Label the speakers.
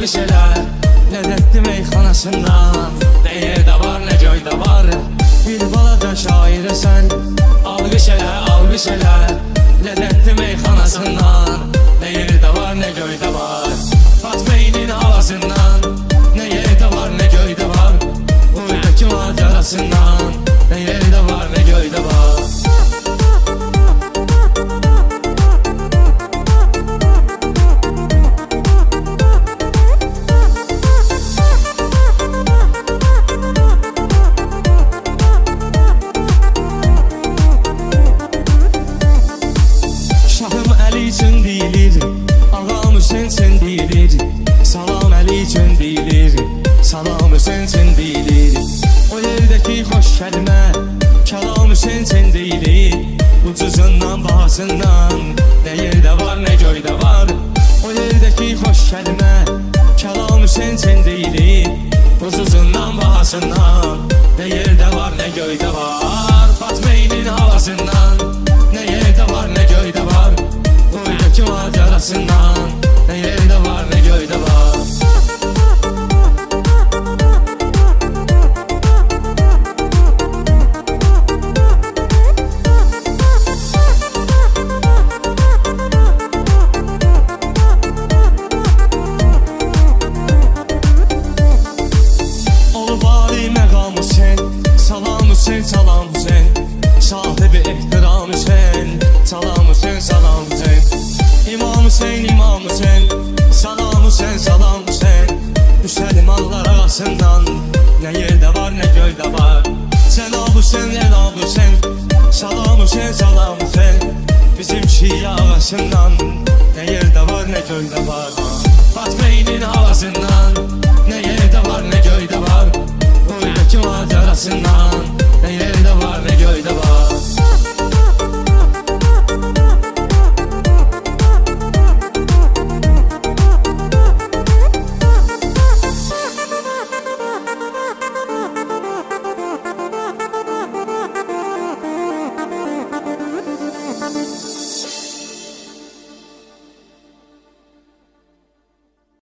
Speaker 1: alqış elə Ləzzətli meyxanasından Nə yerdə var, nə göydə var Bir balaca şairəsən Alqış elə, alqış elə Ləzzətli meyxanasından Nə yerdə var, nə göydə var Fatmeynin havasından Nə yerdə var, nə göydə var Uydakı macerasından Nə yerdə var, nə göydə var Şahım Əli üçün deyilir Ağam Hüseyin üçün deyilir Salam Əli üçün deyilir Salam Hüseyin üçün deyilir O yerdəki xoş kəlmə Kəlam Hüseyin üçün deyilir Ucuzundan, bahasından Nə yerdə var, nə göydə var O yerdəki xoş kəlmə Kəlam Hüseyin üçün deyilir Ucuzundan, bahasından Nə yerdə var, nə göydə var Fatmeynin havasından Nə yerdə var, nə göydə var Uydakı macerasından Nə yerdə var, nə göydə var Ol vali məqam Hüseyin Salam Hüseyin, salam Hüseyin Sahibi ehtiram Hüseyin Salam Hüseyin, salam Hüseyin İmam Hüseyin, İmam Hüseyin Salam Hüseyin, salam Hüseyin Müslümanlar arasından Nə yerdə var, nə göydə var Cənab Hüseyin, Cənab Hüseyin Salam Hüseyin, salam Hüseyin Bizim şiə arasından Nə yerdə var, nə göydə var Fatmeynin havasından Nə yerdə var, nə göydə var Uydakı macerasından